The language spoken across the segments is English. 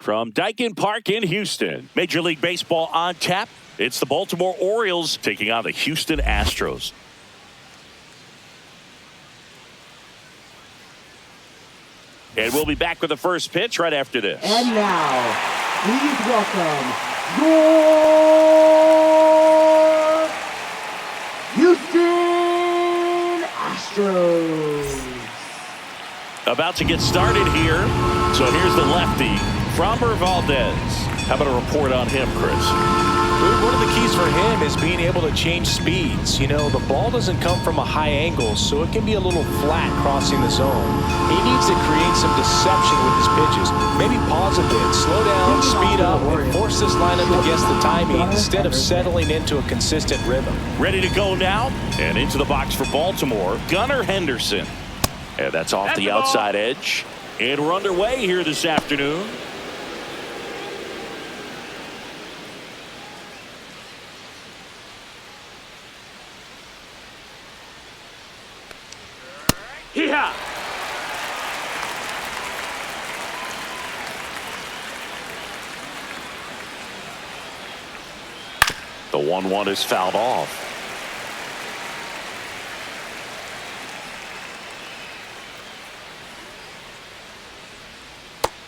From Daikin Park in Houston, Major League Baseball on tap. It's the Baltimore Orioles taking on the Houston Astros. And we'll be back with the first pitch right after this. And now, please welcome your Houston Astros. About to get started here. So here's the lefty, Framber Valdez. How about a report on him, Chris? One of the keys for him is being able to change speeds. You know, the ball doesn't come from a high angle, so it can be a little flat crossing the zone. He needs to create some deception with his pitches. Maybe pause a bit, slow down, speed up, and force this lineup to guess the timing instead of settling into a consistent rhythm. Ready to go now, and into the box for Baltimore, Gunnar Henderson. And that's off the outside edge. And we're underway here this afternoon. Yeah. The 1-1 is fouled off.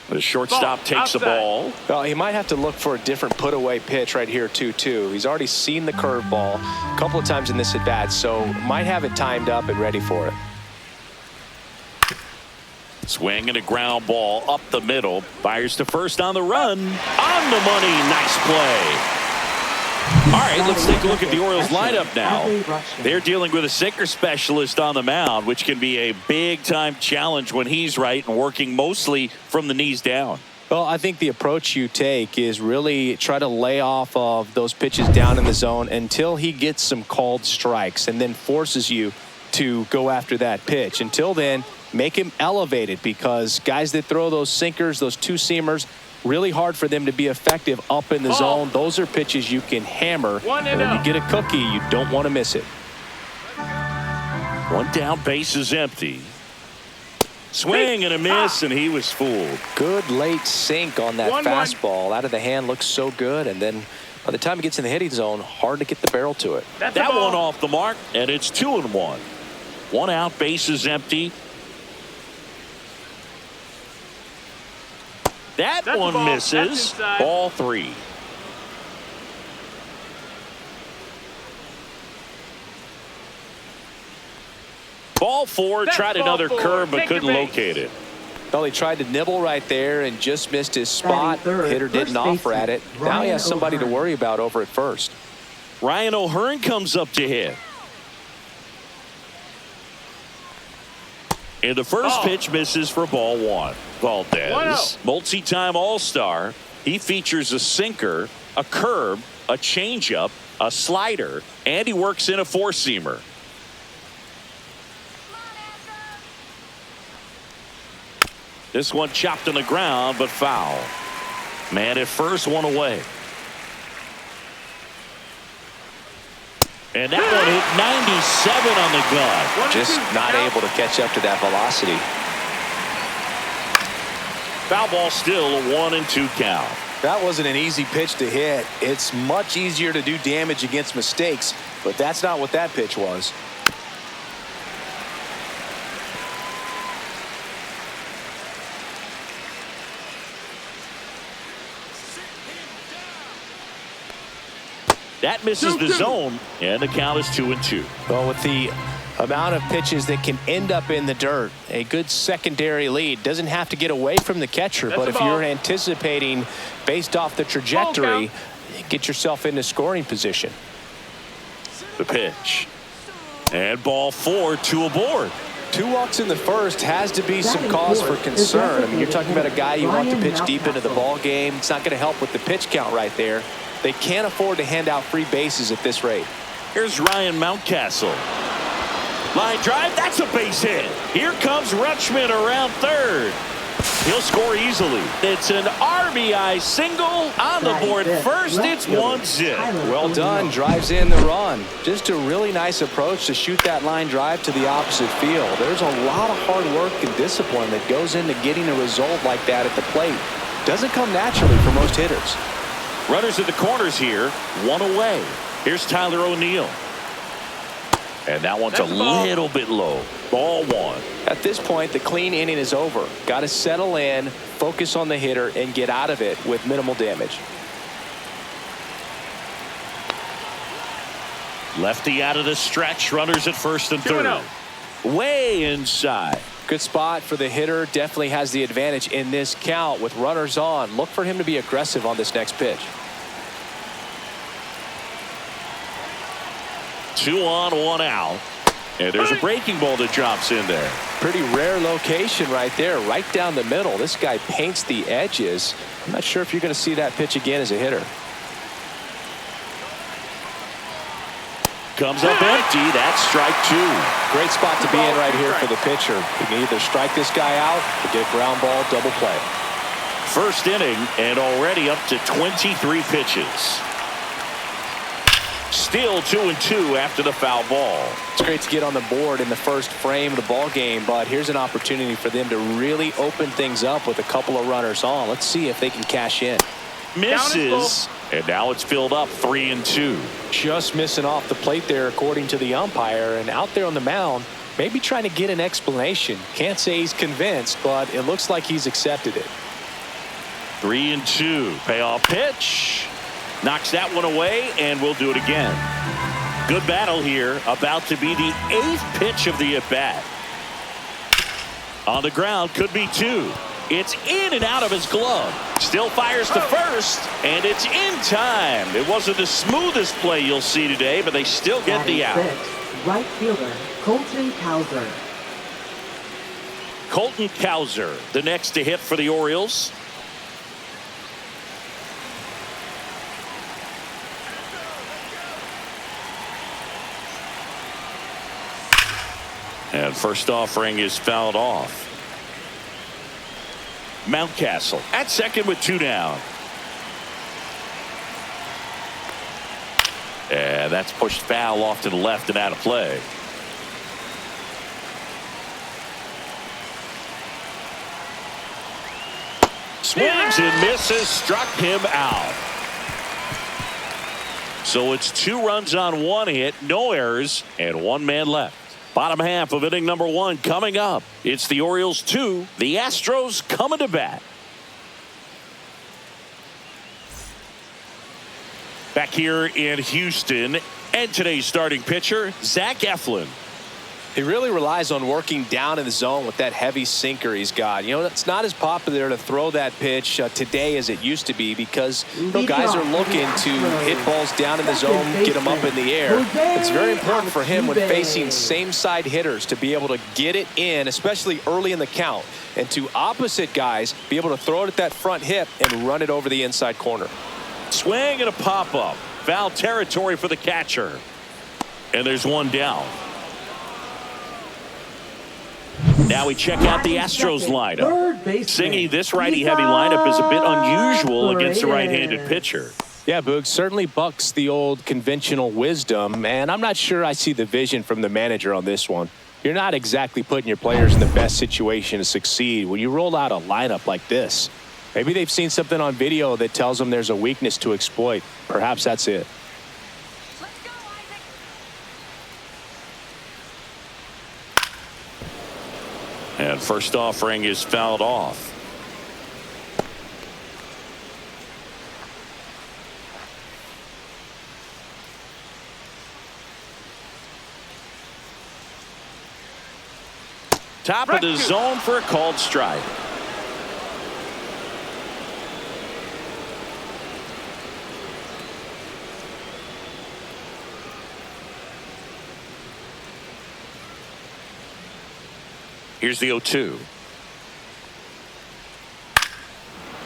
The shortstop takes the ball. Well, he might have to look for a different put-away pitch right here, 2-2. He's already seen the curveball a couple of times in this at-bat, so might have it timed up and ready for it. Swing and a ground ball up the middle. Fires to first on the run. On the money. Nice play. All right, let's take a look at the Orioles lineup now. They're dealing with a sinker specialist on the mound, which can be a big-time challenge when he's right and working mostly from the knees down. Well, I think the approach you take is really try to lay off of those pitches down in the zone until he gets some called strikes and then forces you to go after that pitch. Until then, make him elevated, because guys that throw those sinkers, those two-seamers, really hard for them to be effective up in the zone. Those are pitches you can hammer. And when you get a cookie, you don't want to miss it. One down, base is empty. Swing and a miss, and he was fooled. Good late sink on that fastball. Out of the hand, looks so good. And then by the time it gets in the hitting zone, hard to get the barrel to it. That one off the mark, and it's 2-1. One out, base is empty. That one misses. Ball 3. Ball 4. Tried another curve but couldn't locate it. Well, he tried to nibble right there and just missed his spot. Hitter didn't offer at it. Now he has somebody to worry about over at first. Ryan O'Hearn comes up to hit. And the first pitch misses for ball 1. Valdez, multi-time All-Star. He features a sinker, a curve, a changeup, a slider, and he works in a four-seamer. This one chopped on the ground, but foul. Man at first, one away. And that one hit 97 on the gun. Just not able to catch up to that velocity. Foul ball, still a 1-2 count. That wasn't an easy pitch to hit. It's much easier to do damage against mistakes, but that's not what that pitch was. That misses the zone, and the count is 2-2. Well, with the amount of pitches that can end up in the dirt, a good secondary lead doesn't have to get away from the catcher. But if you're anticipating based off the trajectory, get yourself into scoring position. The pitch. And ball 4, 2 aboard. 2 walks in the first has to be some cause for concern. I mean, you're talking about a guy you want to pitch deep into the ball game. It's not going to help with the pitch count right there. They can't afford to hand out free bases at this rate. Here's Ryan Mountcastle. Line drive, that's a base hit. Here comes Rutschman around third. He'll score easily. It's an RBI single on the board first. It's 1-0. Well done. Drives in the run. Just a really nice approach to shoot that line drive to the opposite field. There's a lot of hard work and discipline that goes into getting a result like that at the plate. Doesn't come naturally for most hitters. Runners at the corners here, one away. Here's Tyler O'Neill. And that one's a little bit low. Ball one. At this point, the clean inning is over. Got to settle in, focus on the hitter, and get out of it with minimal damage. Lefty out of the stretch. Runners at first and third. Way inside. Good spot for the hitter. Definitely has the advantage in this count with runners on. Look for him to be aggressive on this next pitch. 2 on, 1 out. And there's a breaking ball that drops in there. Pretty rare location right there, right down the middle. This guy paints the edges. I'm not sure if you're going to see that pitch again as a hitter. Comes up empty. That's strike 2. Great spot to be in right here for the pitcher. You can either strike this guy out or get a ground ball double play. First inning and already up to 23 pitches. Still 2-2 after the foul ball. It's great to get on the board in the first frame of the ball game, but here's an opportunity for them to really open things up with a couple of runners on. Let's see if they can cash in. Misses. And now it's filled up 3-2. Just missing off the plate there according to the umpire, and out there on the mound maybe trying to get an explanation. Can't say he's convinced, but it looks like he's accepted it. 3-2. Payoff pitch. Knocks that one away, and we'll do it again. Good battle here. About to be the 8th pitch of the at-bat. On the ground, could be 2. It's in and out of his glove. Still fires to first, and it's in time. It wasn't the smoothest play you'll see today, but they still get the out. Right fielder, Colton Cowser. Colton Cowser, the next to hit for the Orioles. And first offering is fouled off. Mountcastle at second with 2 down. And that's pushed foul off to the left and out of play. Swings and misses, struck him out. So it's 2 runs on 1 hit, no errors, and 1 man left. Bottom half of inning number 1 coming up. It's the Orioles 2, the Astros coming to bat. Back here in Houston, and today's starting pitcher, Zach Eflin. He really relies on working down in the zone with that heavy sinker he's got. You know, it's not as popular to throw that pitch today as it used to be because guys are looking to hit balls down in the zone, get them up in the air. It's very important for him when facing same-side hitters to be able to get it in, especially early in the count, and to opposite guys be able to throw it at that front hip and run it over the inside corner. Swing and a pop-up. Foul territory for the catcher. And there's 1 down. Now we check out the Astros lineup. Singing this righty-heavy lineup is a bit unusual against a right-handed pitcher. Yeah, Boog, certainly bucks the old conventional wisdom, and I'm not sure I see the vision from the manager on this one. You're not exactly putting your players in the best situation to succeed when you roll out a lineup like this. Maybe they've seen something on video that tells them there's a weakness to exploit. Perhaps that's it. And first offering is fouled off. Top of the zone for a called strike. Here's the 0-2.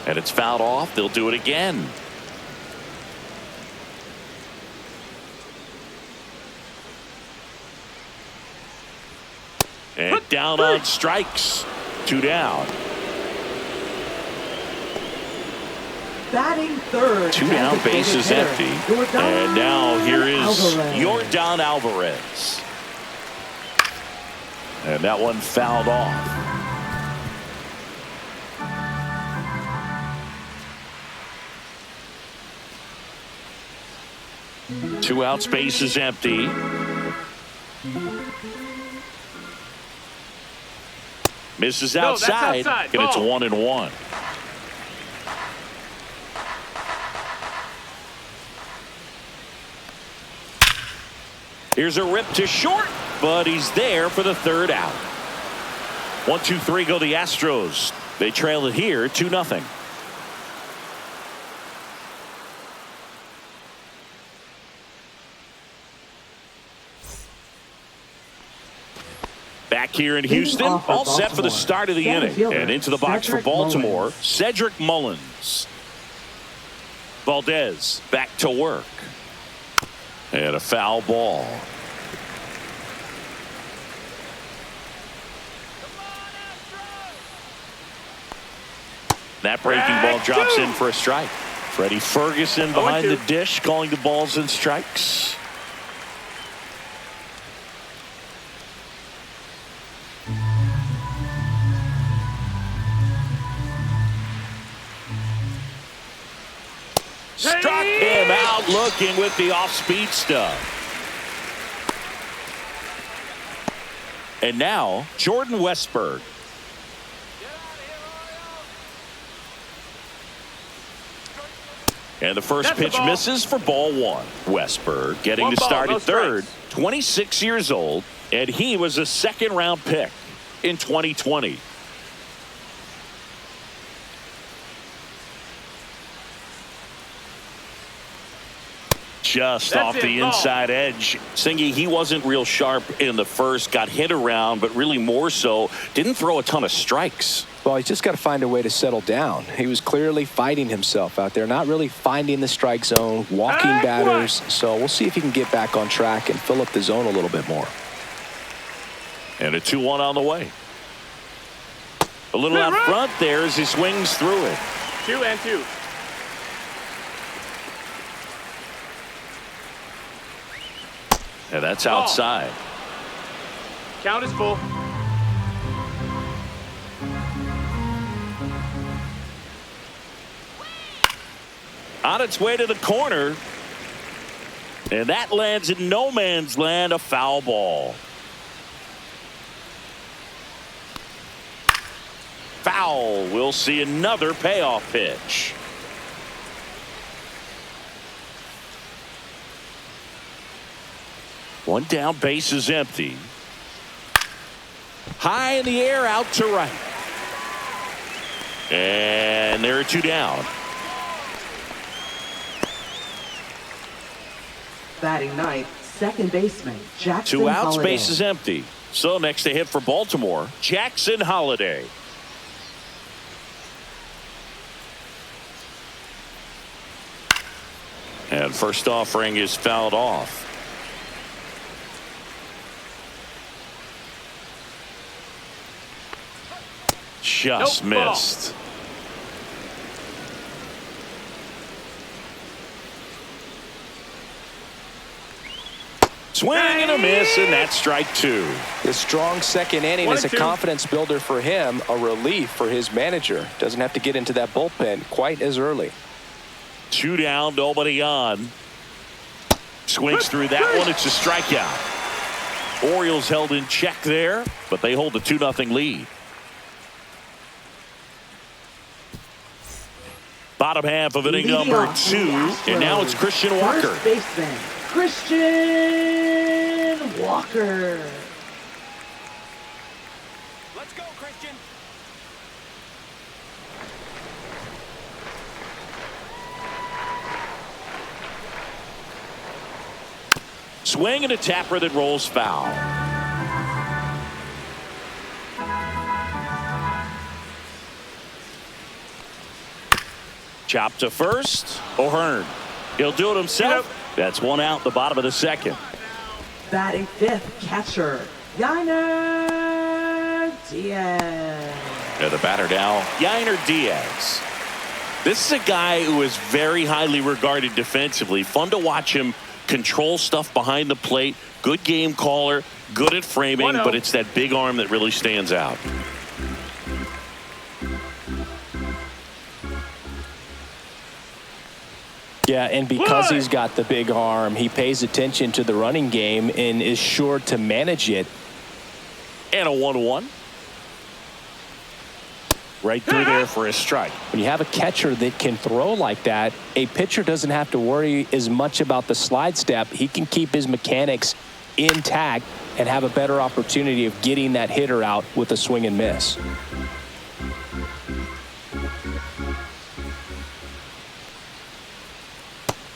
And it's fouled off. They'll do it again. And down on strikes. 2 down. Batting third. 2 down, base is empty. And now here is Yordan Alvarez. And that one fouled off. 2 outs, base is empty. Misses outside, and it's 1-1. Here's a rip to short, but he's there for the 3rd out. 1-2-3 go the Astros. They trail it here 2-0. Back here in Houston, all set for the start of the inning. And into the box for Baltimore, Cedric Mullins. Valdez back to work. And a foul ball. That breaking ball drops in for a strike. Freddie Ferguson behind the dish, calling the balls and strikes. Struck him out looking with the off-speed stuff. And now, Jordan Westburg. And the first pitch misses for ball 1. Westburg getting to start at third, 26 years old, and he was a 2nd-round pick in 2020. Just off the inside edge. Singy, he wasn't real sharp in the first, got hit around, but really more so, didn't throw a ton of strikes. Well, he's just got to find a way to settle down. He was clearly fighting himself out there, not really finding the strike zone, walking batters. So we'll see if he can get back on track and fill up the zone a little bit more. And a 2-1 on the way. A little out front there as he swings through it. 2-2. And that's outside. Count is full. On its way to the corner. And that lands in no man's land, a foul ball. Foul. We'll see another payoff pitch. One down, base is empty. High in the air, out to right. And there are 2 down. Batting ninth, 2nd baseman Jackson 2 outs, Holliday. base is empty. So next to hit for Baltimore, Jackson Holliday. And first offering is fouled off. Just missed. Swing and a miss, and that's strike 2. The strong 2nd inning is a confidence builder for him, a relief for his manager. Doesn't have to get into that bullpen quite as early. 2 down, nobody on. Swings through that one. It's a strikeout. Orioles held in check there, but they hold a 2-0 lead. Bottom half of inning number 2, and now it's Christian Walker. First baseman Christian Walker. Let's go, Christian. Swing and a tapper that rolls foul. Chop to first. O'Hearn. He'll do it himself. That's 1 out, the bottom of the 2nd. Batting 5th, catcher Yainer Diaz. And the batter now, Yainer Diaz. This is a guy who is very highly regarded defensively. Fun to watch him control stuff behind the plate. Good game caller, good at framing, but it's that big arm that really stands out. Yeah, and because he's got the big arm, he pays attention to the running game and is sure to manage it. And a 1-1. Right through there for a strike. When you have a catcher that can throw like that, a pitcher doesn't have to worry as much about the slide step. He can keep his mechanics intact and have a better opportunity of getting that hitter out with a swing and miss.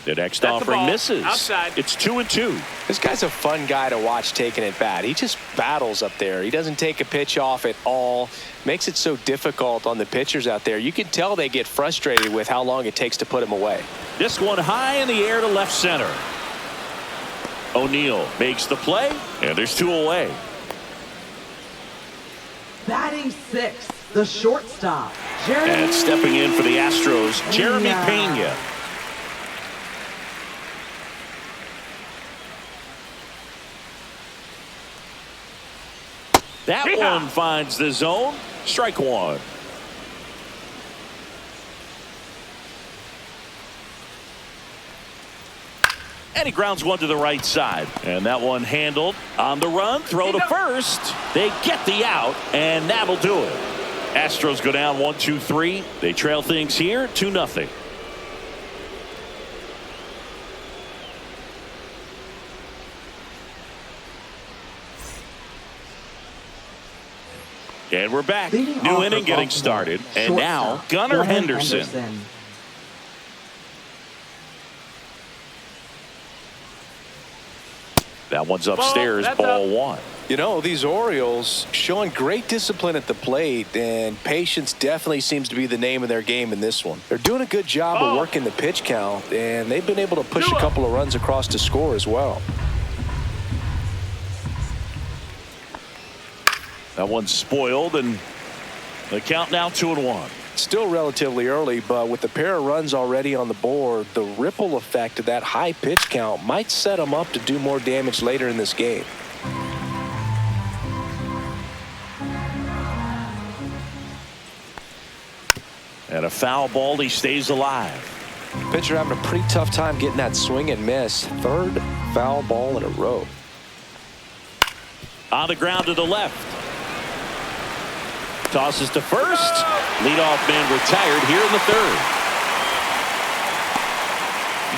The next offering misses. Outside. It's 2-2. This guy's a fun guy to watch taking it bat. He just battles up there. He doesn't take a pitch off at all. Makes it so difficult on the pitchers out there. You can tell they get frustrated with how long it takes to put him away. This one high in the air to left center. O'Neill makes the play, and there's 2 away. Batting 6, the shortstop, Jeremy. And stepping in for the Astros, Jeremy Pena. That one finds the zone. Strike 1. And he grounds one to the right side. And that one handled on the run. Throw to first. They get the out, and that'll do it. Astros go down 1-2-3. They trail things here 2-0. And we're back. New inning getting started. And now Gunnar Henderson. That one's upstairs, ball 1. You know, these Orioles showing great discipline at the plate, and patience definitely seems to be the name of their game in this one. They're doing a good job of working the pitch count, and they've been able to push a couple of runs across to score as well. That one's spoiled, and the count now 2-1. Still relatively early, but with the pair of runs already on the board, the ripple effect of that high pitch count might set them up to do more damage later in this game. And a foul ball, he stays alive. Pitcher having a pretty tough time getting that swing and miss. 3rd foul ball in a row. On the ground to the left. Tosses to first. Leadoff man retired here in the 3rd.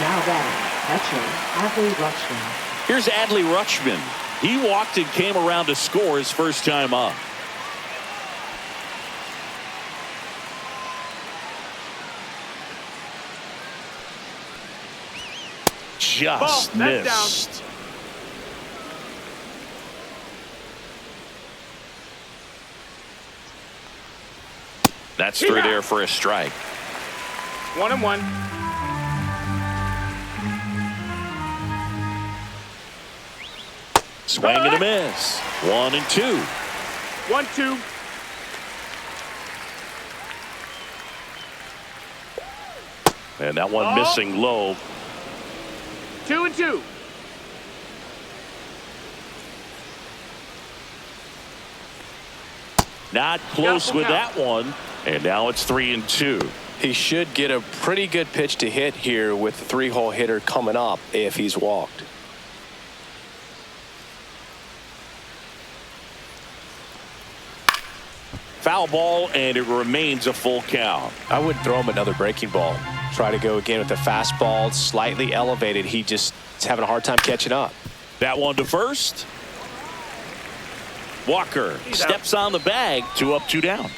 Now batting, catcher, Adley Rutschman. Here's Adley Rutschman. He walked and came around to score his first time up. Just missed. That's through there for a strike. 1-1. Swing and a miss. 1-2. 1-2. And that one missing low. 2-2. Not close with that one. And now it's 3-2. He should get a pretty good pitch to hit here with the 3-hole hitter coming up if he's walked. Foul ball, and it remains a full count. I would throw him another breaking ball. Try to go again with the fastball, slightly elevated. He just is having a hard time catching up. That one to first. Walker steps on the bag. 2 up, 2 down.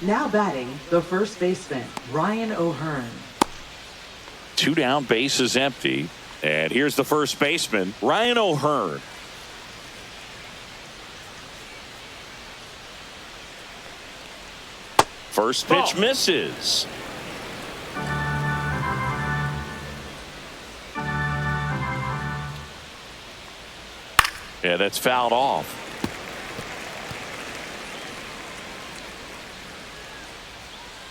Now batting, the first baseman, Ryan O'Hearn. 2 down, base is empty. And here's the first baseman, Ryan O'Hearn. First pitch misses. Yeah, that's fouled off.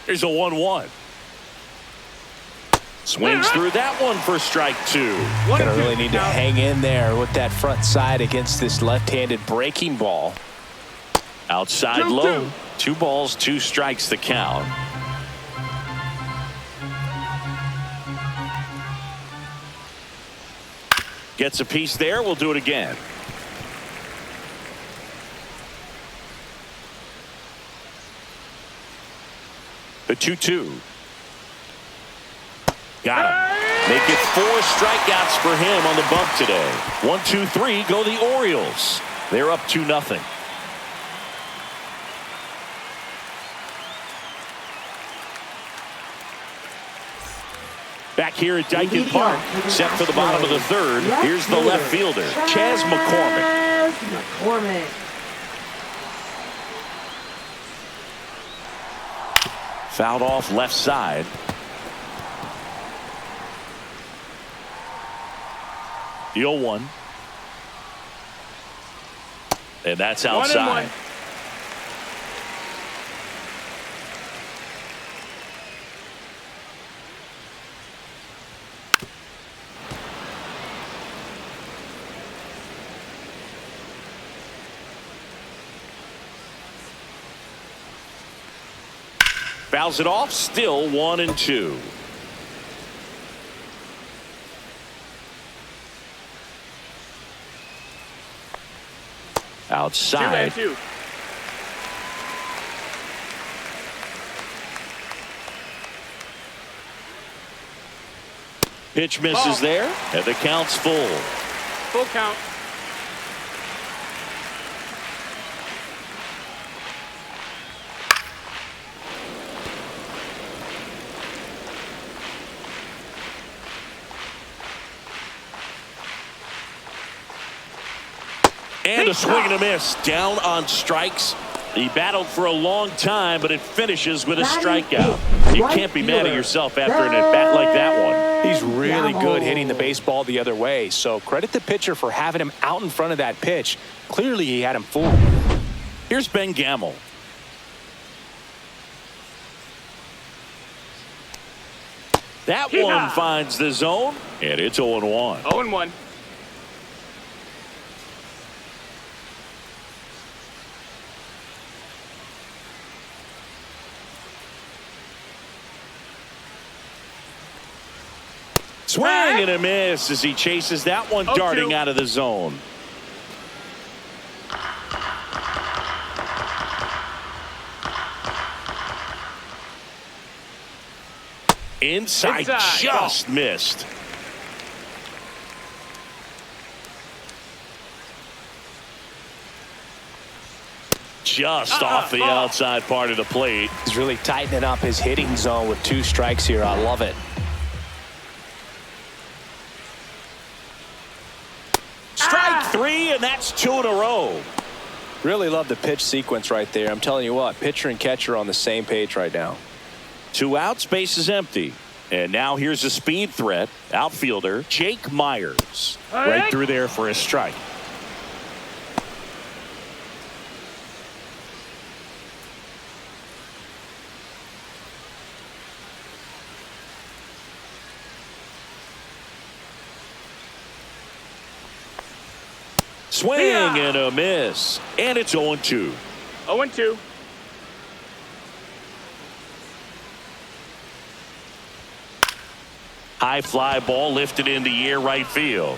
Here's a 1-1. Swings through that one for strike 2. Gonna really need to hang in there with that front side against this left-handed breaking ball. Outside low. 2 balls, 2 strikes the count. Gets a piece there. We'll do it again. The 2-2. Got him. Make it 4 strikeouts for him on the bump today. 1, 2, 3 go the Orioles. They're up 2-0. Back here at Dyken Park, set for the bottom of the third. Here's the left fielder, Chas McCormick. Fouled off left side. The 0-1. And that's outside. 1-1. Fouls it off, still 1-2. Outside. 2-2. Pitch misses there, and the count's full. Full count. And a swing and a miss. Down on strikes. He battled for a long time, but it finishes with a strikeout. You can't be mad at yourself after an at-bat like that one. He's really good hitting the baseball the other way, so credit the pitcher for having him out in front of that pitch. Clearly, he had him fooled. Here's Ben Gamel. That one finds the zone, and it's 0-1. 0-1. Swing and a miss as he chases that one darting out of the zone. Inside, just missed. Just off the outside part of the plate. He's really tightening up his hitting zone with 2 strikes here. I love it. Strike 3, and that's 2 in a row. Really love the pitch sequence right there. I'm telling you what, pitcher and catcher are on the same page right now. 2 outs, base is empty. And now here's a speed threat. Outfielder Jake Myers. Right through there for a strike. Swing and a miss. And it's 0-2. 0-2. High fly ball lifted in the air right field.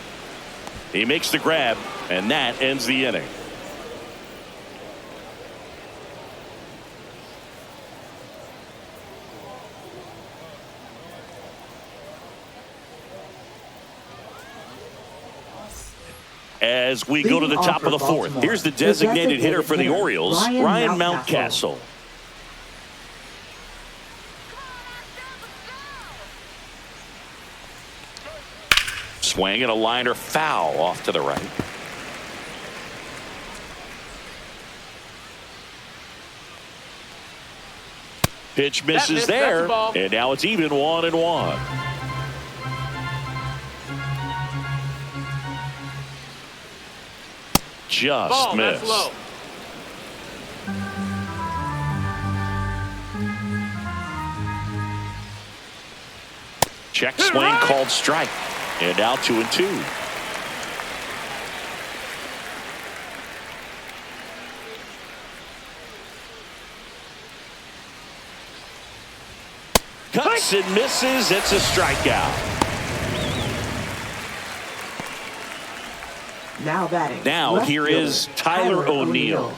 He makes the grab, and that ends the inning. As we go to the top of the fourth, here's the designated hitter for the Orioles, Ryan Mountcastle. Swing and a liner foul off to the right. Pitch misses there, and now it's even 1-1. Just missed. That's low. Check swing called strike. And now 2-2. Cuts and misses. It's a strikeout. Now batting. Now left here fielder, is Tyler O'Neill.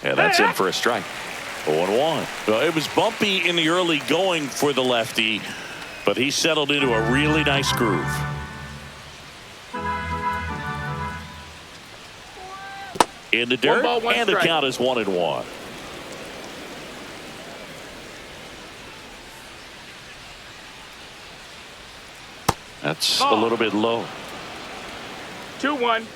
And that's in for a strike. 0-1. Well, it was bumpy in the early going for the lefty, but he settled into a really nice groove. In the dirt, and the count is 1-1. That's a little bit low. 2-1.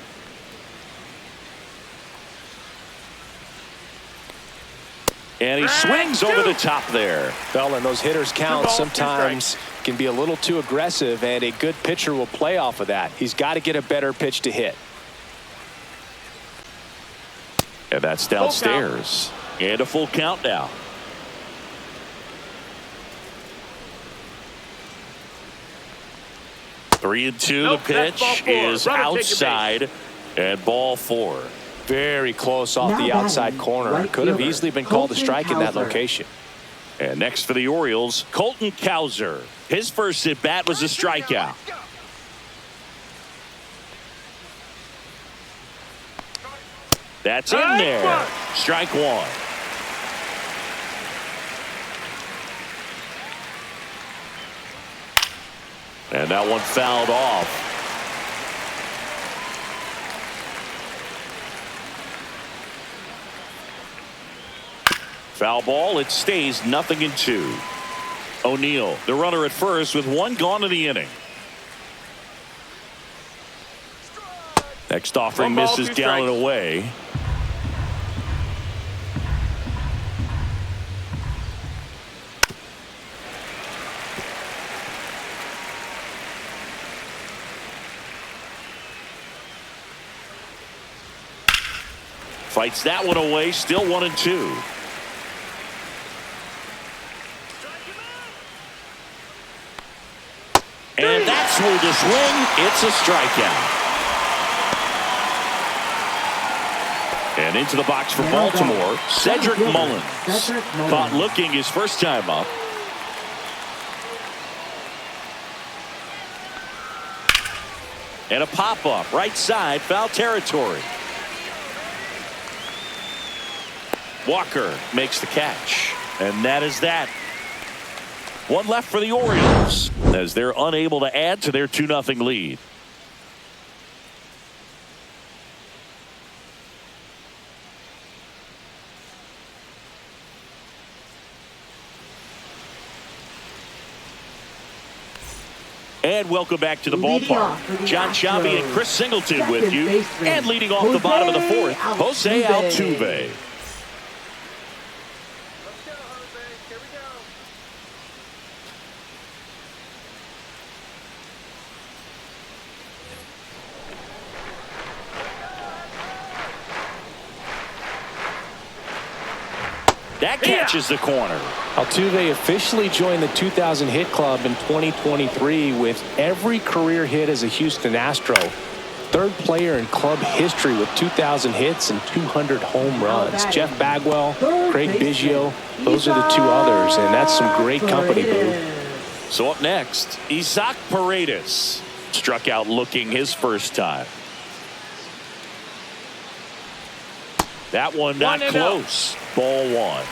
And he swings over the top there. Well, and those hitters count sometimes can be a little too aggressive, and a good pitcher will play off of that. He's got to get a better pitch to hit. And that's downstairs. And a full count now. Three and two. The pitch is outside, and ball 4. Very close off the outside corner. Could have easily been called a strike in that location. And next for the Orioles, Colton Cowser. His first at bat was a strikeout. That's in there. Strike 1. And that one fouled off. Foul ball. It stays 0-2. O'Neill, the runner at first, with 1 gone in the inning. Next offering misses down and away. Fights that one away. Still 1-2. And that's where the swing. It's a strikeout. And into the box for Baltimore, Cedric Mullins. Caught looking his first time up. And a pop-up right side, foul territory. Walker makes the catch. And that is that. One left for the Orioles as they're unable to add to their 2-0 lead. And welcome back to the ballpark. John Sciambi and Chris Singleton with you. And leading off the bottom of the 4th, Jose Altuve. That catches the corner. Altuve officially joined the 2,000 hit club in 2023 with every career hit as a Houston Astro. 3rd player in club history with 2,000 hits and 200 home runs. Jeff Bagwell, Craig Biggio, those are the 2 others, and that's some great company, Boo. So up next, Isaac Paredes struck out looking his first time. That one not close. Ball 1.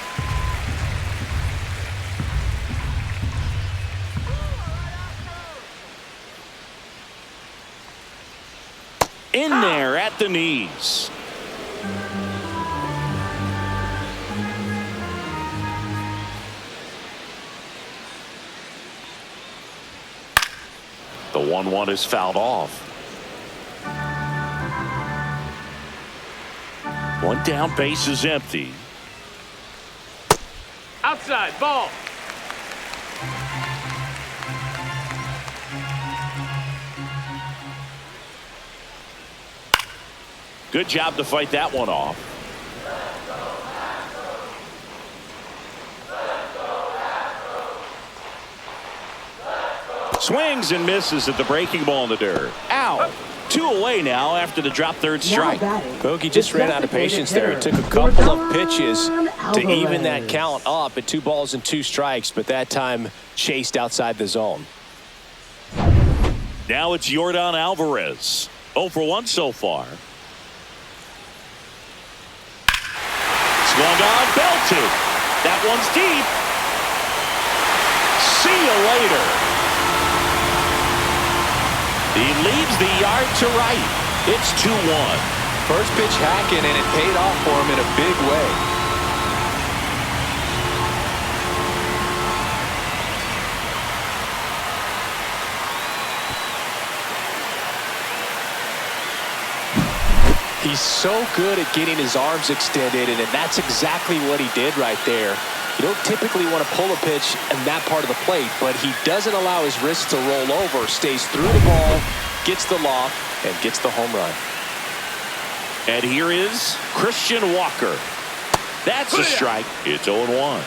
In there at the knees. The 1-1 is fouled off. One down, base is empty. Outside, ball. Good job to fight that one off. Swings and misses at the breaking ball in the dirt. Ow. 2 away now after the drop third strike. Bogey just ran out of patience there. He took a couple of pitches to even that count up at 2 balls and 2 strikes, but that time chased outside the zone. Now it's Yordan Alvarez. 0 for 1 so far. Swung on, belted. That one's deep. See you later. He leaves the yard to right. It's 2-1. First pitch hacking, and it paid off for him in a big way. He's so good at getting his arms extended, and that's exactly what he did right there. You don't typically want to pull a pitch in that part of the plate, but he doesn't allow his wrists to roll over, stays through the ball, gets the loft, and gets the home run. And here is Christian Walker. That's a strike. It's 0-1.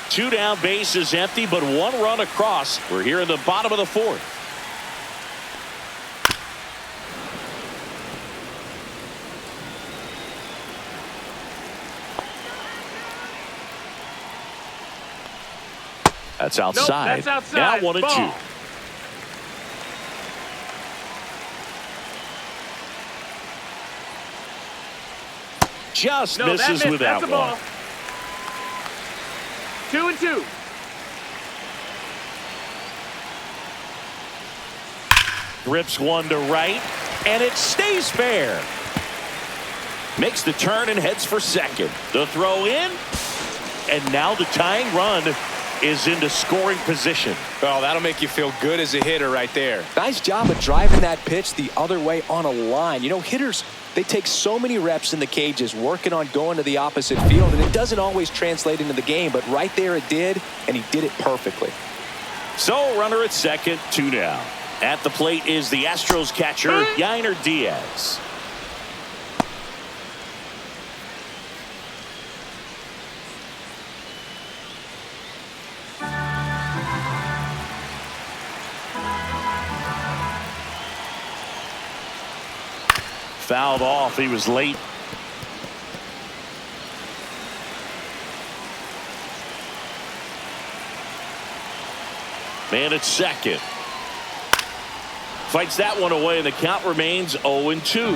Two down, bases empty, but 1 run across. We're here in the bottom of the 4th. That's outside. Nope, that's outside. Now 1-2. Just misses with that one. 2-2. Grips one to right, and it stays fair. Makes the turn and heads for second. The throw in, and now the tying run is into scoring position. Well, that'll make you feel good as a hitter right there. Nice job of driving that pitch the other way on a line. You know, hitters, they take so many reps in the cages working on going to the opposite field, and it doesn't always translate into the game, but right there it did, and he did it perfectly. So, runner at second, 2 down. At the plate is the Astros catcher, Yainer Diaz. Fouled off. He was late. Man at second. Fights that one away, and the count remains 0-2.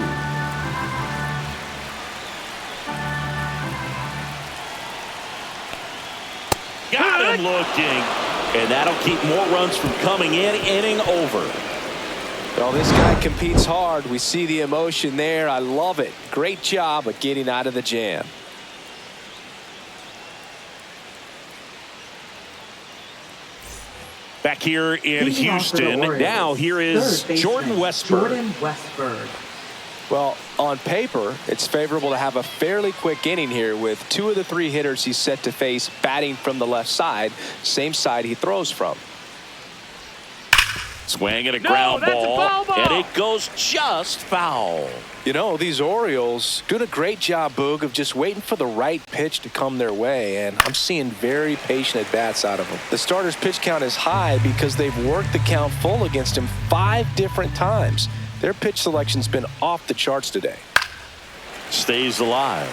Got him looking. And that'll keep more runs from coming in. Inning over. Well, this guy competes hard. We see the emotion there. I love it. Great job of getting out of the jam. Back here in Houston. Now here is Jordan Westburg. Well, on paper, it's favorable to have a fairly quick inning here with 2 of the 3 hitters he's set to face batting from the left side, same side he throws from. Swing and a ground ball, and it goes just foul. You know, these Orioles doing a great job, Boog, of just waiting for the right pitch to come their way, and I'm seeing very patient at-bats out of them. The starter's pitch count is high because they've worked the count full against him 5 different times. Their pitch selection's been off the charts today. Stays alive.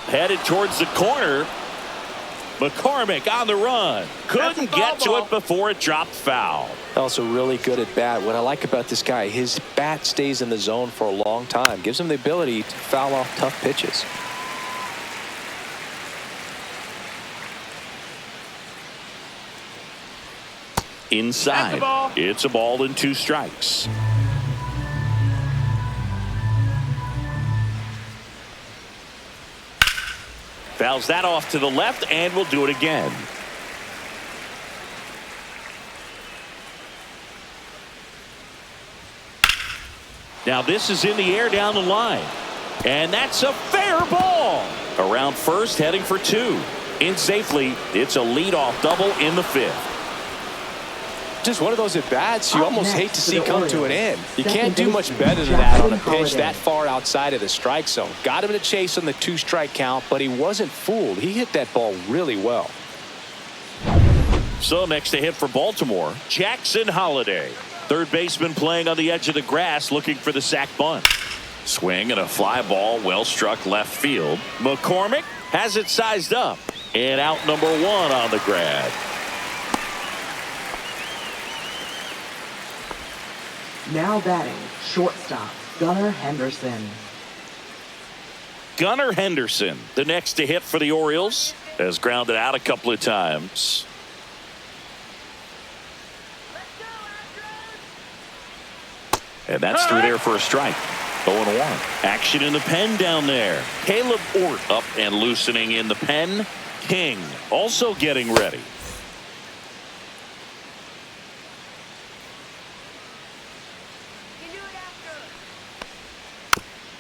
Headed towards the corner. McCormick on the run. Couldn't get to it before it dropped foul. Also really good at bat. What I like about this guy, his bat stays in the zone for a long time. Gives him the ability to foul off tough pitches. Inside. It's a ball and 2 strikes. Fouls that off to the left, and we'll do it again. Now this is in the air down the line. And that's a fair ball. Around first, heading for 2. in safely. It's a leadoff double in the 5th. Just one of those at-bats you almost hate to see come to an end. You can't do much baseman, better than that on a Jackson pitch Holiday. that far outside of the strike zone. Got him to chase on the 2-strike count, but he wasn't fooled. He hit that ball really well. So next to hit for Baltimore, Jackson Holiday. Third baseman playing on the edge of the grass looking for the sac bunt. Swing and a fly ball well struck left field. McCormick has it sized up. And out number 1 on the grab. Now batting, shortstop, Gunnar Henderson. Gunnar Henderson, the next to hit for the Orioles, has grounded out a couple of times. And that's through there for a strike. 0-1. Action in the pen down there. Caleb Ort up and loosening in the pen. King also getting ready.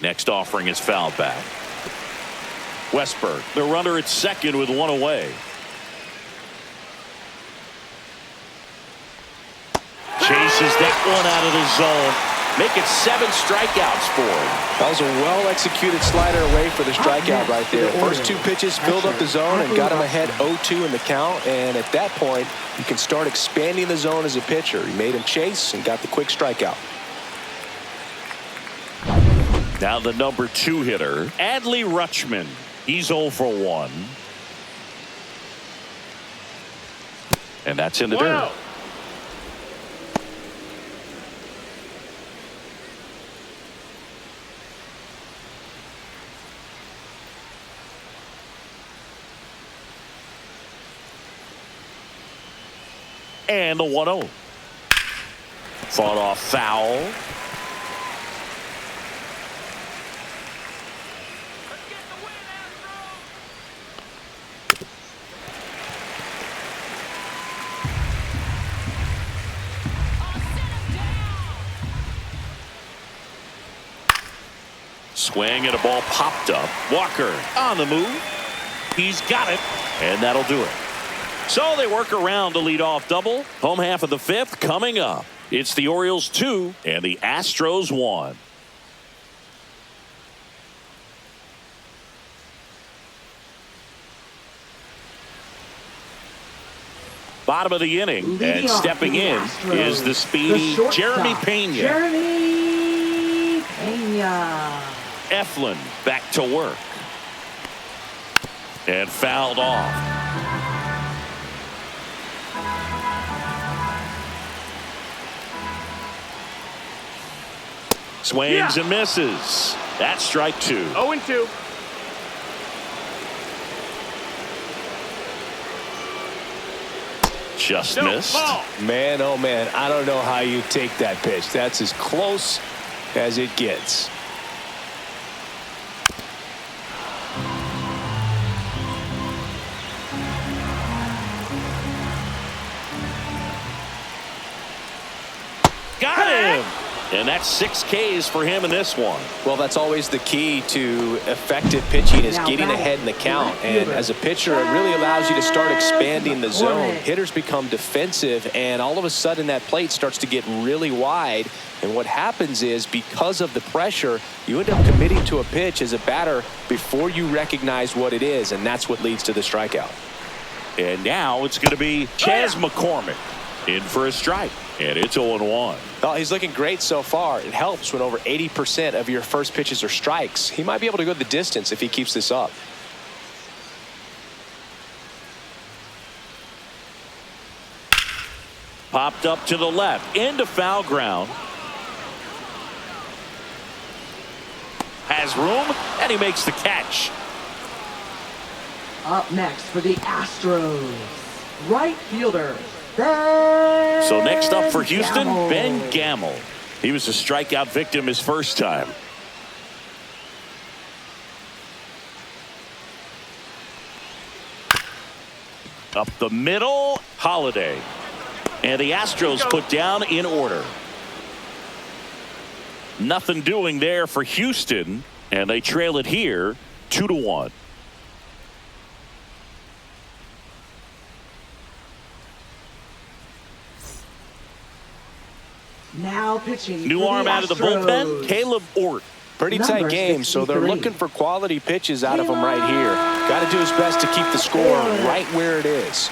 Next offering is fouled back. Westberg, the runner at second with 1 away. Chases that one out of the zone. Make it 7 strikeouts for him. That was a well-executed slider away for the strikeout right there. First 2 pitches filled up the zone and got him ahead 0-2 in the count. And at that point, you can start expanding the zone as a pitcher. He made him chase and got the quick strikeout. Now the number 2 hitter, Adley Rutschman. He's 0 for 1. And that's in the dirt. And the 1-0. Fought off foul. Swing and a ball popped up. Walker on the move. He's got it. And that'll do it. So they work around the leadoff double. Home half of the 5th coming up. It's the Orioles 2 and the Astros 1. Bottom of the inning, and stepping in is the speedy Jeremy Pena. Jeremy Pena. Eflin back to work. And fouled off. Swings and misses. That's strike 2. 0-2. Just No, missed. ball. Man, oh man, I don't know how you take that pitch. That's as close as it gets. Got him. And that's 6 Ks for him in this one. Well, that's always the key to effective pitching is getting ahead in the count. And as a pitcher, it really allows you to start expanding the zone. Hitters become defensive, and all of a sudden that plate starts to get really wide. And what happens is, because of the pressure, you end up committing to a pitch as a batter before you recognize what it is, and that's what leads to the strikeout. And now it's going to be Chas McCormick in for a strike. And it's 0-1. Well, he's looking great so far. It helps when over 80% of your first pitches are strikes. He might be able to go the distance if he keeps this up. Popped up to the left into foul ground. Has room, and he makes the catch. Up next for the Astros, right fielder, Ben So next up for Houston, Gamel. Ben Gamel. He was a strikeout victim his first time. Up the middle, Holiday. And the Astros put down in order. Nothing doing there for Houston, and they trail it here 2-1. Now pitching. New for arm the out of the Astros. bullpen, Caleb Ort. Pretty tight game, so they're 63. looking for quality pitches out of him right here. Got to do his best to keep the score right where it is.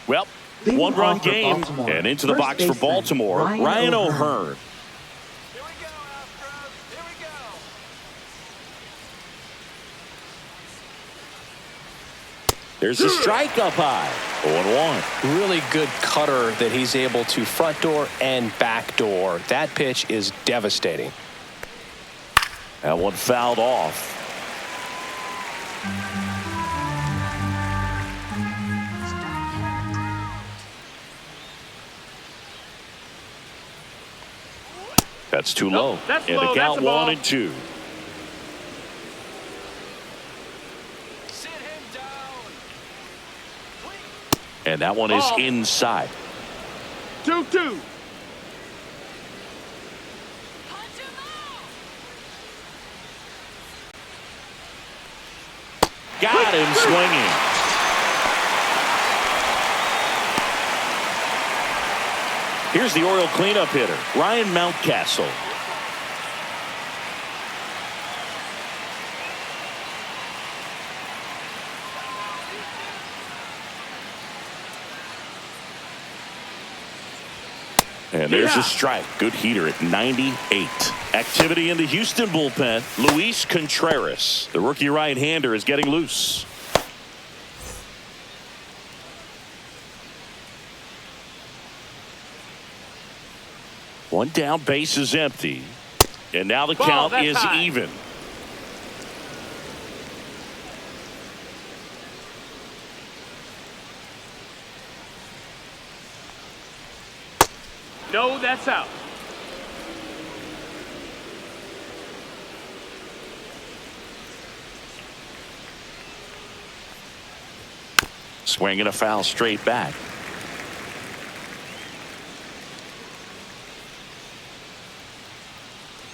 Well, Leading one-run off for game Baltimore. and into the First box for baseman, Baltimore, O'Hearn. Ryan O'Hearn. Here we go, Astros. Here we go. There's a strike up high. 0-1. Really good cutter that he's able to front door and back door. That pitch is devastating. That one fouled off. That's too low. That's and low. the count That's a ball. 1-2. Sit him down. And that one is Ball. inside. 2-2. Got him swinging. Here's the Oriole cleanup hitter, Ryan Mountcastle. And there's a strike. Good heater at 98. Activity in the Houston bullpen. Luis Contreras, the rookie right-hander, is getting loose. One down, base is empty. And now the Ball, count that's is high. even. No, that's out. Swinging a foul straight back.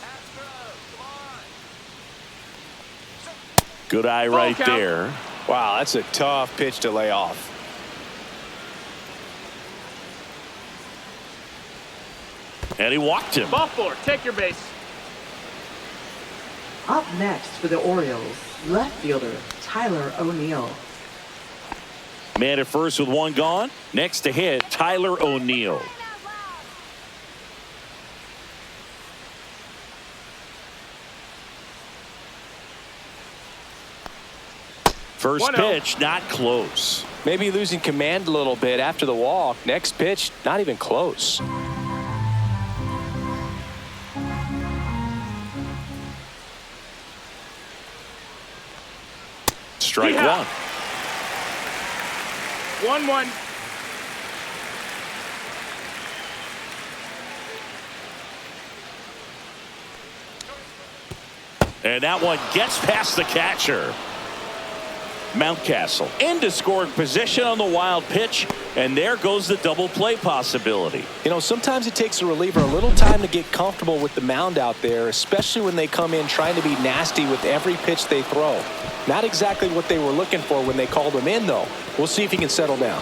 Astros, come on. Good eye Ball right count. there. Wow, that's a tough pitch to lay off. And he walked him. Ball four. Take your base. Up next for the Orioles, left fielder Tyler O'Neill. Man at first with one gone. Next to hit, Tyler O'Neill. First 1-0. pitch, not close. Maybe losing command a little bit after the walk. Next pitch, not even close. Strike Yeah. one. 1-1. And that one gets past the catcher. Mountcastle into scoring position on the wild pitch, and there goes the double play possibility. You know, sometimes it takes a reliever a little time to get comfortable with the mound out there, especially when they come in trying to be nasty with every pitch they throw. Not exactly what they were looking for when they called him in, though. We'll see if he can settle down.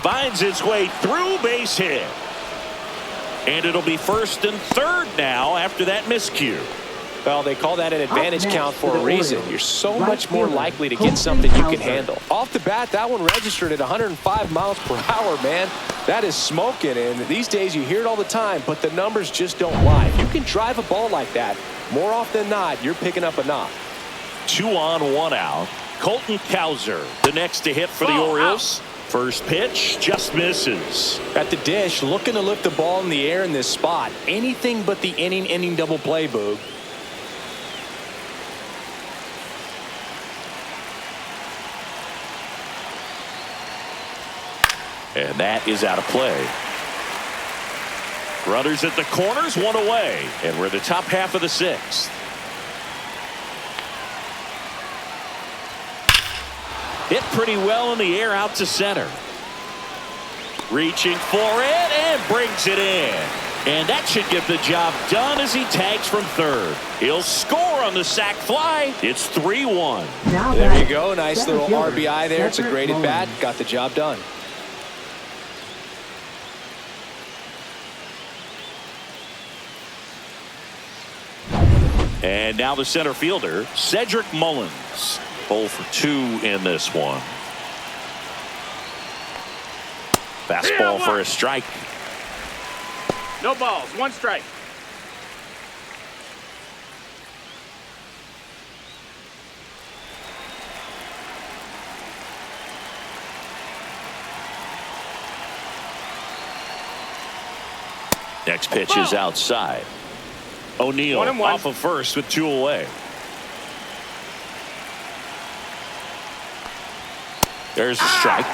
Finds its way through, base hit. And it'll be first and third now after that miscue. Well, they call that an advantage next count for for the a reason. Orioles, You're so right much more fielder, likely to Colton get something you can Cowser. handle. Off the bat, that one registered at 105 miles per hour, man. That is smoking, and these days you hear it all the time, but the numbers just don't lie. If you can drive a ball like that, more often than not, you're picking up a knock. 2 on, 1 out. Colton Cowser, the next to hit for the Ball Orioles. First pitch just misses. At the dish, looking to lift the ball in the air in this spot. Anything but the inning double play, Boog. And that is out of play. Runners at the corners, 1 away. And we're the top half of the 6th. Hit pretty well in the air out to center. Reaching for it and brings it in. And that should get the job done as he tags from third. He'll score on the sac fly. It's 3-1. There you go. Nice little RBI there. It's a great at bat. Got the job done. And now the center fielder, Cedric Mullins. 0 for 2 in this one. Fastball for a strike. No balls, 1 strike. Next pitch is outside. O'Neill off of first with 2 away. There's a strike.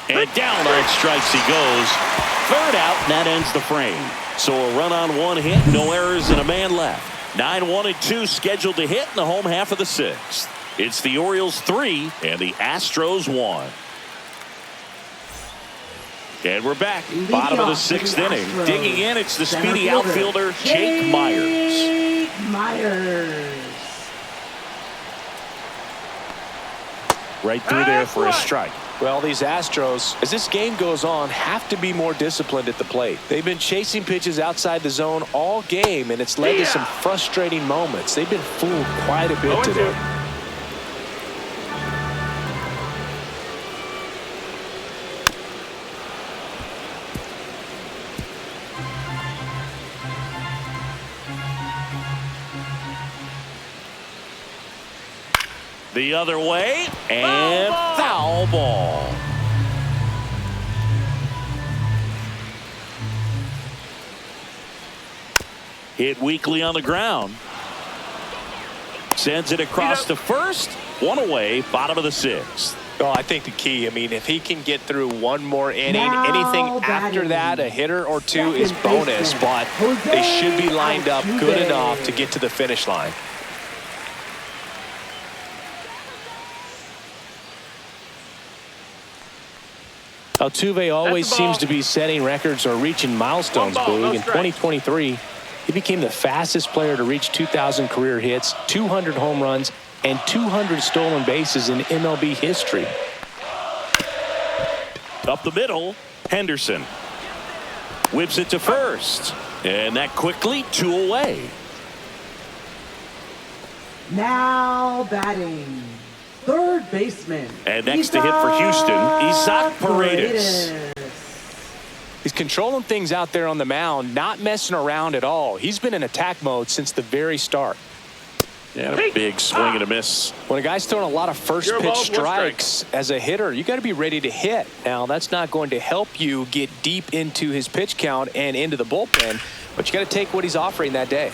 And down on strikes he goes. Third out, and that ends the frame. So a run on 1 hit, no errors, and a man left. 9-1-2 scheduled to hit in the home half of the 6th. It's the Orioles 3 and the Astros 1. And we're back. Bottom of the 6th inning. Digging in, it's the speedy outfielder, Jake Myers. Right through there for a strike. Well, these Astros, as this game goes on, have to be more disciplined at the plate. They've been chasing pitches outside the zone all game, and it's led to some frustrating moments. They've been fooled quite a bit today. The other way, and foul ball. Hit weakly on the ground. Sends it across to first. 1 away, bottom of the 6th. Well, I think the key, if he can get through 1 more inning, anything after that, a hitter or 2 is bonus, but they should be lined up good enough to get to the finish line. Altuve always seems to be setting records or reaching milestones, Boog. In 2023, he became the fastest player to reach 2,000 career hits, 200 home runs, and 200 stolen bases in MLB history. Up the middle, Henderson. Whips it to first. And that quickly, 2 away. Now batting, third baseman. And next to hit for Houston, Isaac Paredes. He's controlling things out there on the mound, not messing around at all. He's been in attack mode since the very start. Yeah, a big swing and a miss. When a guy's throwing a lot of first pitch strikes as a hitter, you got to be ready to hit. Now, that's not going to help you get deep into his pitch count and into the bullpen, but you got to take what he's offering that day.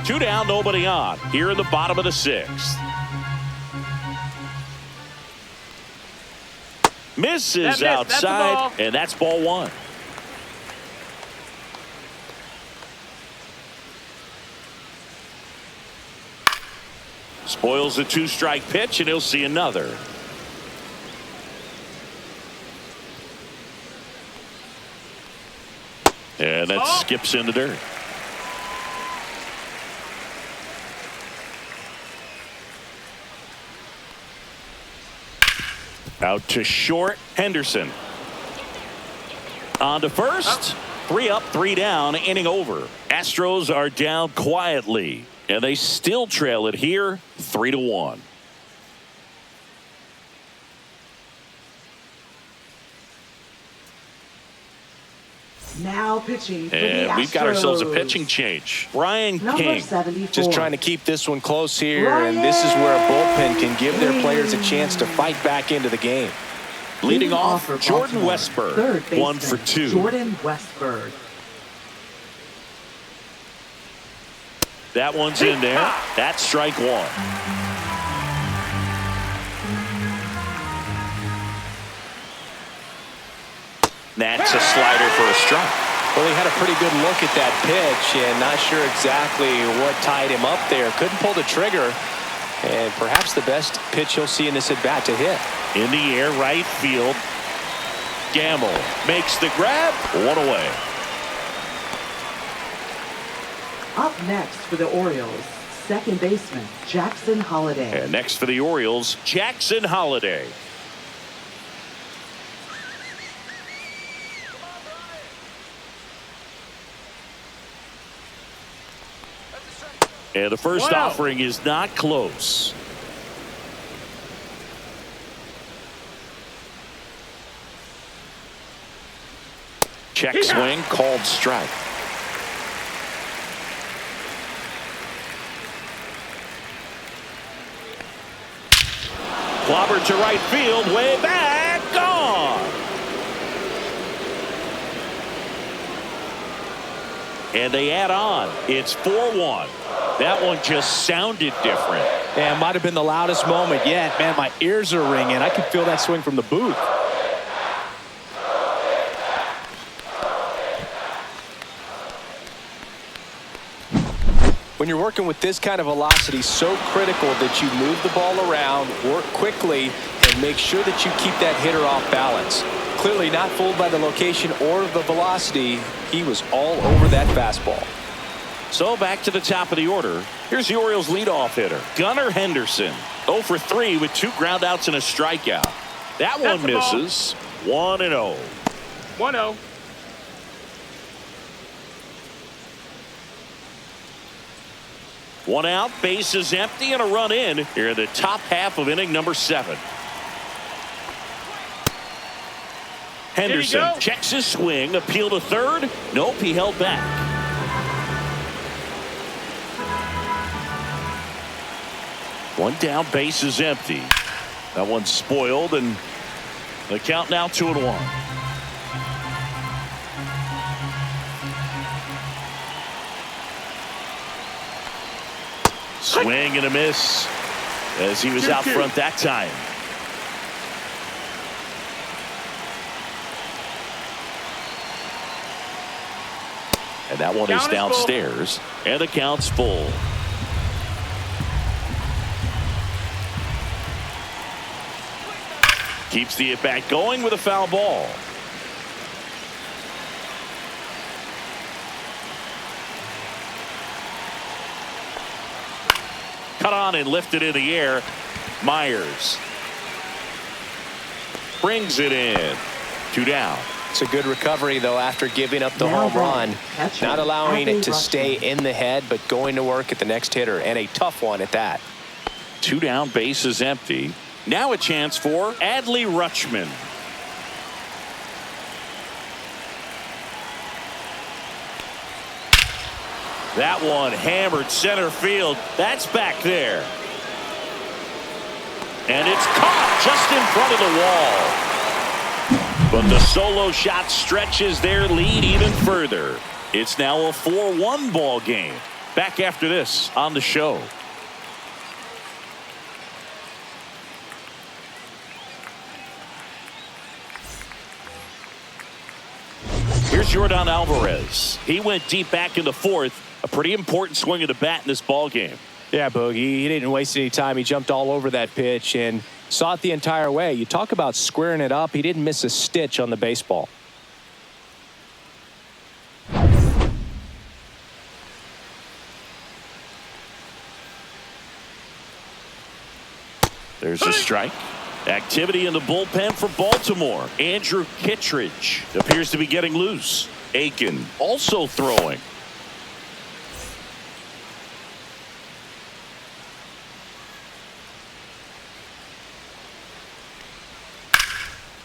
2 down, nobody on. Here in the bottom of the 6th. Misses outside, and that's ball 1. Spoils the 2-strike pitch, and he'll see another. And that skips in the dirt. Out to short, Henderson. On to first. 3 up, 3 down, inning over. Astros are down quietly, and they still trail it here, 3-1. Now pitching for the And we've got ourselves a pitching change. Brian King. Just trying to keep this one close here, and this is where a bullpen can give their players a chance to fight back into the game. Leading off, Jordan Westburg, 1 for 2. Jordan Westburg. That one's in there. That's strike 1. That's a slider for a strike. Well, he had a pretty good look at that pitch and not sure exactly what tied him up there. Couldn't pull the trigger, and perhaps the best pitch he'll see in this at bat to hit. In the air, right field. Gamble makes the grab. One away. Up next for the Orioles, second baseman Jackson Holliday. And next for the Orioles, Jackson Holliday. And the first offering is not close. Check swing, called strike. Clobber to right field, way back, gone. And they add on. It's 4-1. That one just sounded different. Yeah, it might have been the loudest moment yet. Man, my ears are ringing. I can feel that swing from the booth. When you're working with this kind of velocity, so critical that you move the ball around, work quickly, and make sure that you keep that hitter off balance. Clearly not fooled by the location or the velocity. He was all over that fastball. So back to the top of the order. Here's the Orioles leadoff hitter, Gunnar Henderson. 0 for 3 with 2 groundouts and a strikeout. That one misses. 1-0. 1-0. One out, bases empty, and a run in here in the top half of inning number 7. Henderson checks his swing, appeal to third. Nope, he held back. One down, bases empty. That one's spoiled, and the count now 2-1. Swing and a miss as he was out front that time. And that one is downstairs, and the count's full. Keeps the at-bat going with a foul ball. Cut on and lifted in the air. Myers brings it in. 2 down. It's a good recovery, though, after giving up the home run. Not allowing it to stay in the head, but going to work at the next hitter, and a tough one at that. 2 down, bases empty. Now a chance for Adley Rutschman. That one hammered center field. That's back there. And it's caught just in front of the wall. But the solo shot stretches their lead even further. It's now a 4-1 ball game. Back after this on the show. Here's Jordan Alvarez. He went deep back in the 4th. A pretty important swing of the bat in this ball game. Yeah, Boogie. He didn't waste any time. He jumped all over that pitch and saw it the entire way. You talk about squaring it up. He didn't miss a stitch on the baseball. There's a strike. Activity in the bullpen for Baltimore. Andrew Kittredge appears to be getting loose. Aiken also throwing.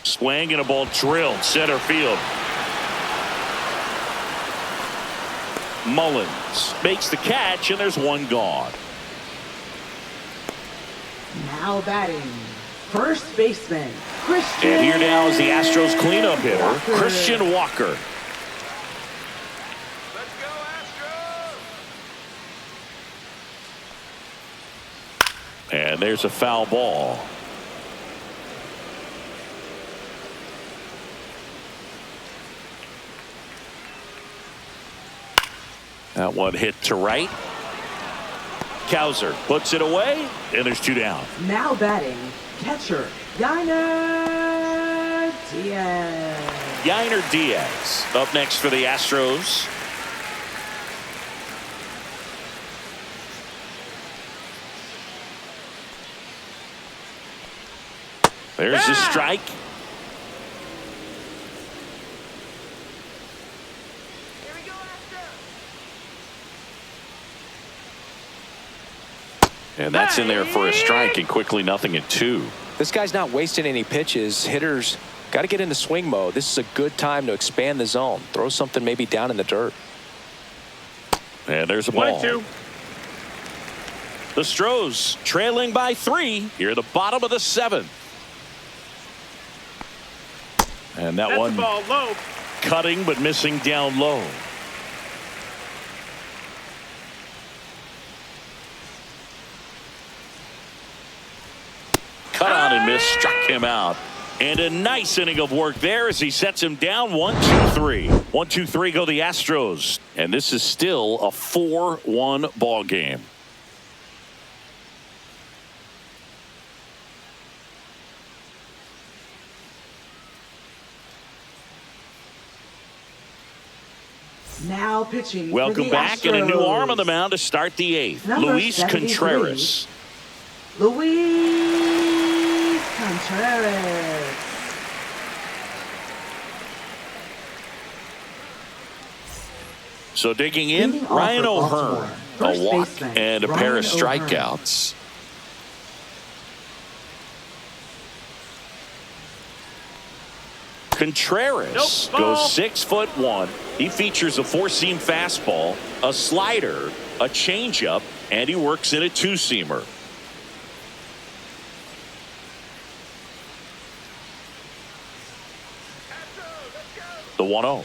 Swing and a ball drilled center field. Mullins makes the catch, and there's one gone. Now batting, first baseman Christian. And here now is the Astros cleanup hitter, Walker. Christian Walker. Let's go, Astros! And there's a foul ball. That one hit to right. Kowser puts it away, and there's 2 down. Now batting, catcher, Yainer Diaz. Yainer Diaz up next for the Astros. There's the strike. Here we go, Astros. And that's in there for a strike, and quickly 0-2. This guy's not wasting any pitches. Hitters got to get into swing mode. This is a good time to expand the zone. Throw something maybe down in the dirt. And there's a ball. 1-2. The Astros trailing by 3 here at the bottom of the 7th. And that That's one the ball low. cutting but missing down low. Cut on and miss, struck him out. And a nice inning of work there as he sets him down. 1-2-3. 1-2-3 go the Astros. And this is still a 4-1 ball game. Now pitching. Welcome for the back, Astros. and a new arm on the mound to start the 8th. Number Luis 73. Contreras. Luis Contreras. So digging in, Leading off Ryan for O'Hearn. Baltimore, A first walk baseman, and a pair Ryan of O'Hearn. strikeouts. Contreras Nope, ball. goes 6'1". He features a 4-seam fastball, a slider, a changeup, and he works in a 2-seamer. The 1-0.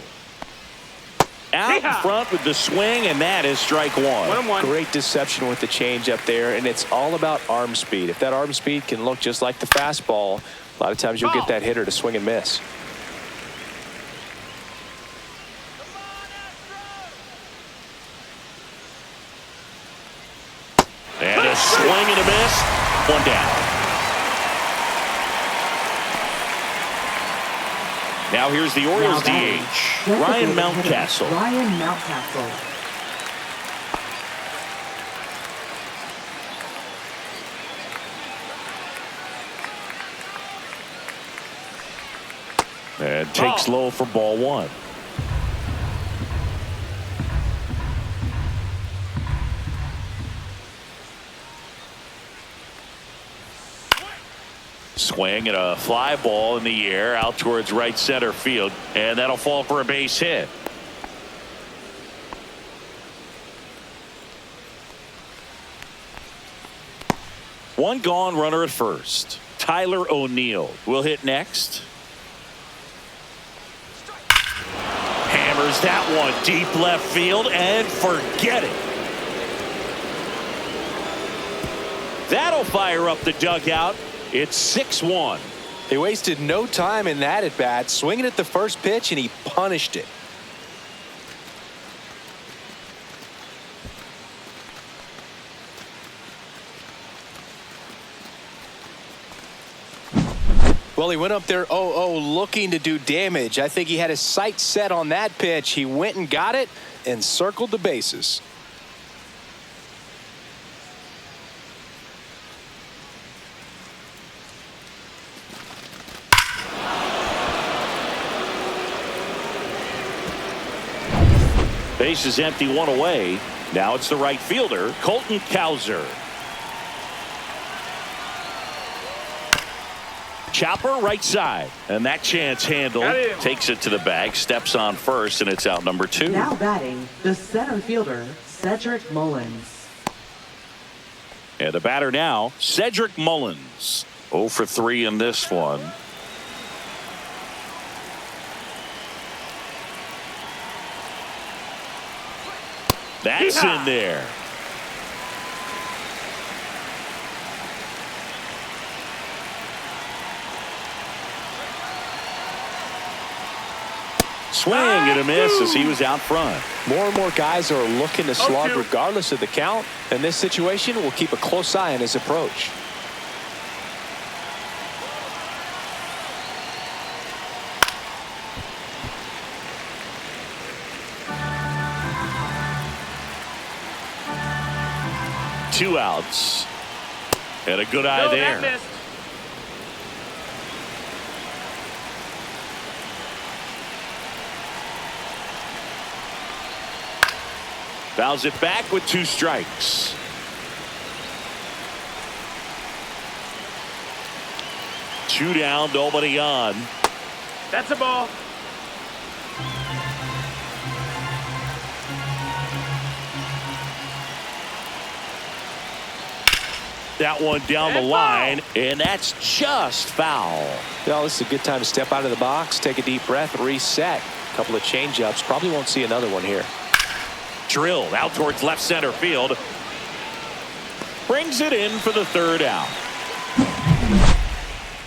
Out in Yeehaw. front with the swing, and that is strike 1. 1-1. Great deception with the change up there, and it's all about arm speed. If that arm speed can look just like the fastball, a lot of times you'll get that hitter to swing and miss. And a swing and a miss. 1 down. Now here's the Orioles Now batting, DH, designated Ryan hitter, Mountcastle. Ryan Mountcastle. And takes low for ball 1. Swing and a fly ball in the air out towards right center field, and that'll fall for a base hit. One gone, runner at first. Tyler O'Neill will hit next. Hammers that one deep left field, and forget it. That'll fire up the dugout. It's 6-1. They wasted no time in that at bat, swinging at the first pitch, and he punished it. Well, he went up there 0-0 looking to do damage. I think he had his sights set on that pitch. He went and got it and circled the bases. Base is empty, 1 away. Now it's the right fielder, Colton Kowser. Chopper right side, and that chance handle takes it to the bag, steps on first, and it's out number 2. Now batting, the center fielder, Cedric Mullins. And the batter now, Cedric Mullins. 0 for 3 in this one. That's in there. Swing and a miss as he was out front. More and more guys are looking to slug 0-2. regardless of the count. In this situation, we'll keep a close eye on his approach. Two outs. Had a good eye No, there. that missed. Fouls it back with 2 strikes. Two down, nobody on. That's a ball. That one down the And line, and that's just foul. Well, this is a good time to step out of the box, take a deep breath, reset. A couple of change-ups. Probably won't see another one here. Drilled out towards left center field. Brings it in for the 3rd out.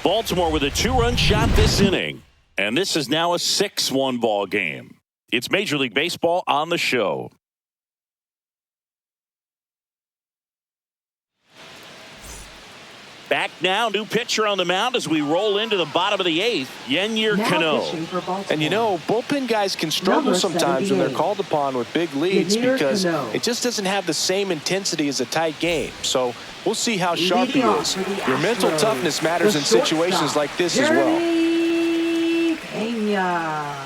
Baltimore with a 2-run shot this inning. And this is now a 6-1 ball game. It's Major League Baseball on the show. Back now, new pitcher on the mound as we roll into the bottom of the 8th. Yennier Now Cano. pitching for Baltimore. And you know, bullpen guys can struggle Number sometimes when they're 78. called upon with big leads Yennier because Cano. it just doesn't have the same intensity as a tight game. So we'll see how sharp he Leading off is. for the Your mental Astros, toughness matters the in situations shortstop, like this as well. Jeremy Pena.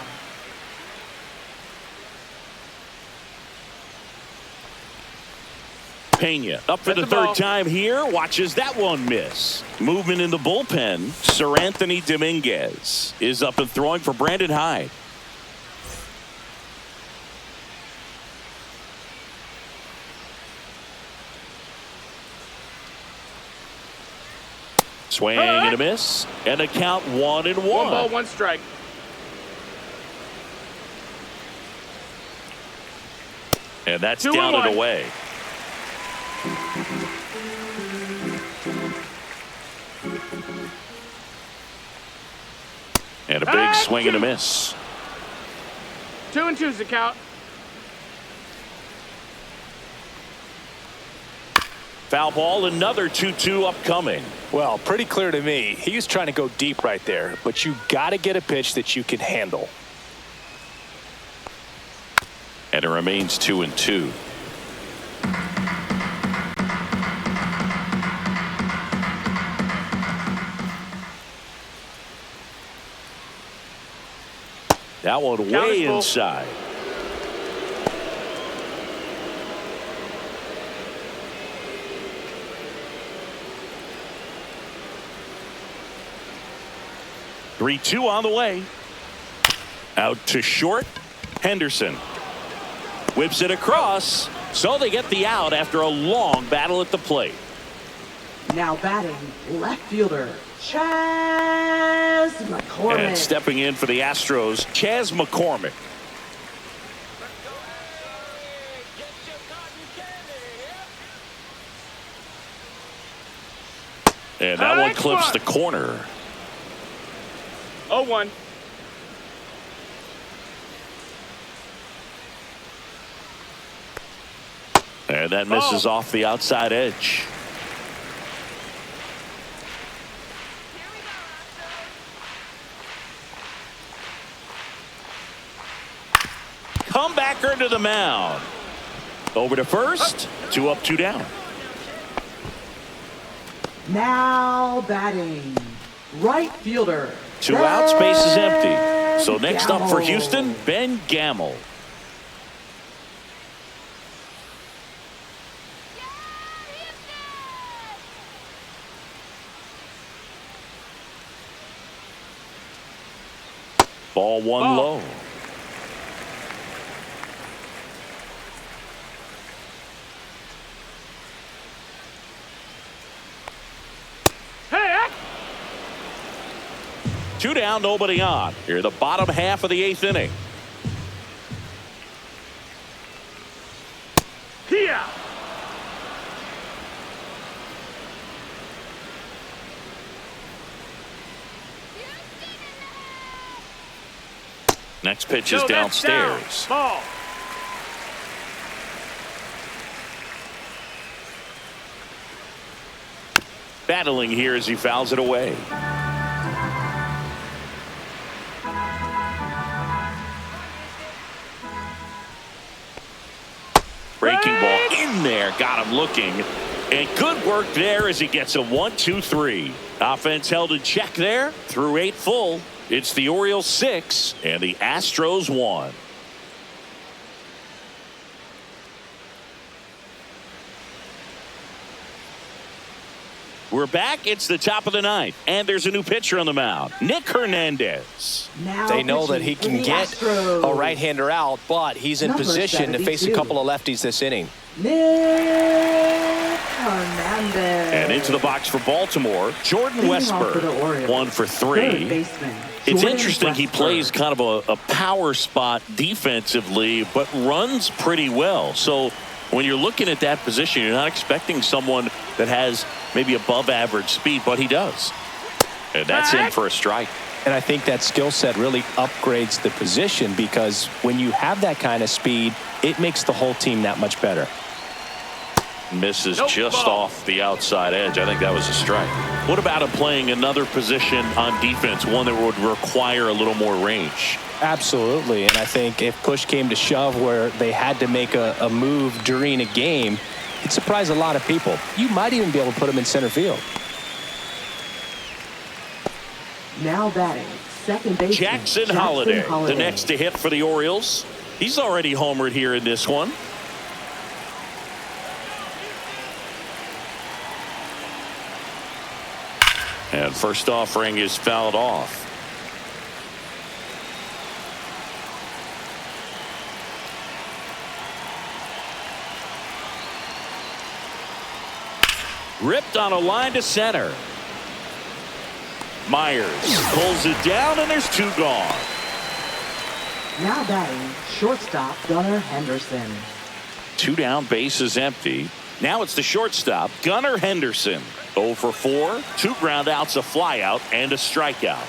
Pena up for the That's the ball. 3rd time here. Watches that one miss. Movement in the bullpen. Sir Anthony Dominguez is up and throwing for Brandon Hyde. Swing and a miss. And a count 1-1. 1 ball, 1 strike. And that's 2-1. down and away. And a big swing and a miss. 2-2's the count. Foul ball, another 2-2 upcoming. Well, pretty clear to me. He was trying to go deep right there, but you got to get a pitch that you can handle. And it remains 2-2. That one Count way is full. inside. Three-two on the way. Out to short. Henderson whips it across, so they get the out after a long battle at the plate. Now batting, left fielder, Chaz McCormick. And stepping in for the Astros, Chaz McCormick. And that one clips the corner. 0-1. And that misses off the outside edge. Comebacker to the mound. Over to first. 2 up, 2 down. Now batting, right fielder. 2 out, space is empty. So Ben next up for Gamel. Houston, Ben Gamel. Ball one Ball. low. Hey, 2 down, nobody on. Here, the bottom half of the 8th inning. here. Next pitch is No, that's down. downstairs. Ball. Battling here as he fouls it away. Breaking ball in there, got him looking, and good work there as he gets a 1-2-3. Offense held in check there through 8 full. It's the Orioles 6 and the Astros 1. We're back. It's the top of the ninth, and there's a new pitcher on the mound, Nick Hernandez. Now They know that pitching he for can the get Astros, a right-hander out, but he's in Number position to face a 72. couple of lefties this inning. Nick Hernandez. And into the box for Baltimore, Jordan Leading off for Westberg, the Orioles, 1 for third 3. baseman, It's Jordan interesting he Westberg. plays kind of a power spot defensively, but runs pretty well. So when you're looking at that position, you're not expecting someone that has maybe above average speed, but he does. And that's in for a strike. And I think that skill set really upgrades the position, because when you have that kind of speed, it makes the whole team that much better. Misses Nope, just ball. off the outside edge. I think that was a strike. What about him playing another position on defense, one that would require a little more range? Absolutely. And I think if push came to shove where they had to make a move during a game, it surprised a lot of people. You might even be able to put him in center field. Now batting, second baseman, Jackson Holiday, the next to hit for the Orioles. He's already homered here in this one. And first offering is fouled off. Ripped on a line to center. Myers pulls it down, and there's 2 gone. Now batting, shortstop Gunnar Henderson. 2 down, bases empty. Now it's the shortstop, Gunnar Henderson. 0 for 4, 2 ground outs, a fly out, and a strikeout.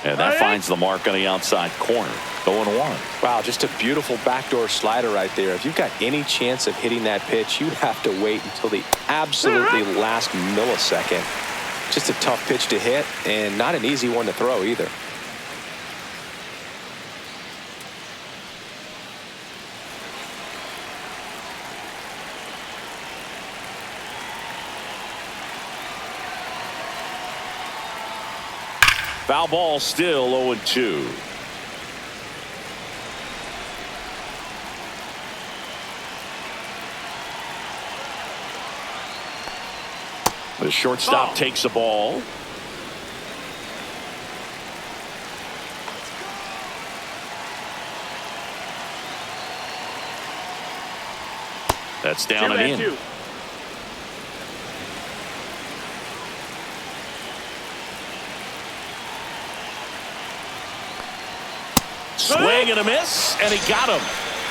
And that finds the mark on the outside corner. 0-1. Wow, just a beautiful backdoor slider right there. If you've got any chance of hitting that pitch, you have to wait until the absolutely last millisecond. Just a tough pitch to hit, and not an easy one to throw either. Foul ball, still 0-2. The shortstop takes the ball. That's down and in. 2-2. Swing and a miss, and he got him.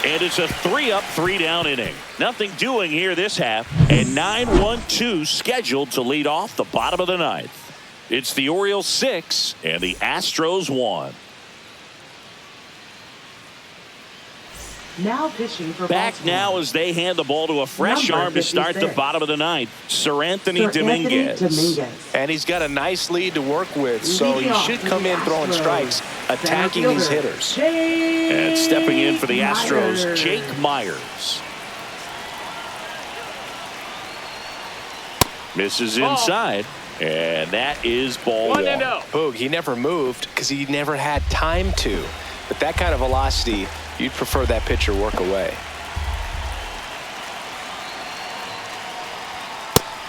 And it's a 3-up, 3-down inning. Nothing doing here this half, and 9-1-2 scheduled to lead off the bottom of the ninth. It's the Orioles 6 and the Astros 1. Now pitching for Back Baltimore. now as they hand the ball to a fresh Number arm to start the 56. bottom of the ninth, Sir Anthony Sir Anthony Dominguez. Dominguez. And he's got a nice lead to work with, so Leading he off should for come the in throwing Astros, strikes, attacking center his fielder, hitters. And stepping in for the Astros, Myers. Jake Myers. Misses inside, and that is ball 1. 1-0. Boog, he never moved because he never had time to. But that kind of velocity, you'd prefer that pitcher work away.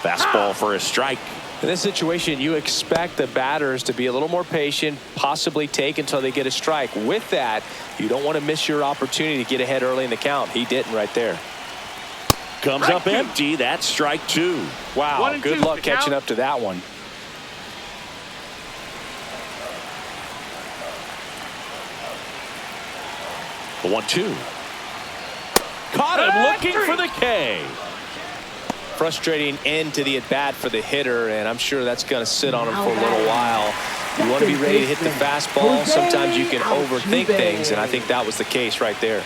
Fastball for a strike. In this situation, you expect the batters to be a little more patient, possibly take until they get a strike. With that, you don't want to miss your opportunity to get ahead early in the count. He didn't right there. Comes Strike up 2. empty. That's strike 2. Wow, 1-2 good luck the catching count. up to that one. The 1-2. Caught him looking for the K. Frustrating end to the at-bat for the hitter, and I'm sure that's going to sit on him for a little while. You want to be ready to hit the fastball. Jose Sometimes you can overthink Altuve. things, and I think that was the case right there.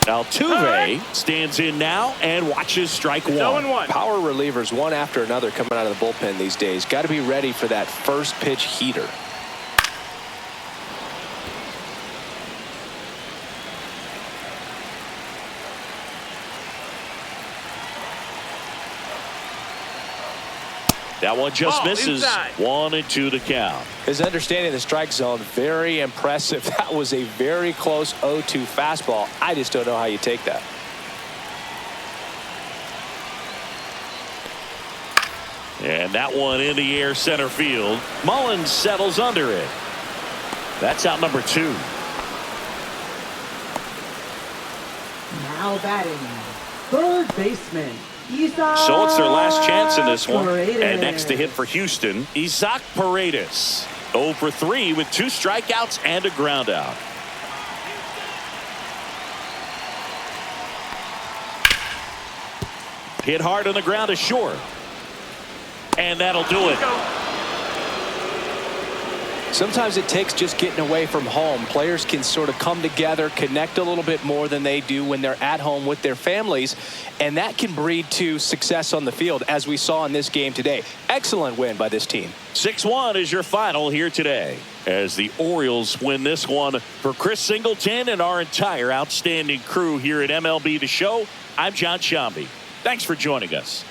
Altuve stands in now and watches strike It's one. 0-1. Power relievers one after another coming out of the bullpen these days. Got to be ready for that first pitch heater. That one just Ball misses. inside. 1-2 the count. His understanding of the strike zone, very impressive. That was a very close 0-2 fastball. I just don't know how you take that. And that one in the air center field. Mullins settles under it. That's out number 2. Now batting, third baseman, Isaac. So it's their last chance in this one. Paredes. And next to hit for Houston, Isaac Paredes. 0 for 3 with 2 strikeouts and a ground out. Hit hard on the ground is short. And that'll do it. Sometimes it takes just getting away from home. Players can sort of come together, connect a little bit more than they do when they're at home with their families, and that can breed to success on the field, as we saw in this game today. Excellent win by this team. 6-1 is your final here today as the Orioles win this one. For Chris Singleton and our entire outstanding crew here at MLB The Show, I'm John Shambi. Thanks for joining us.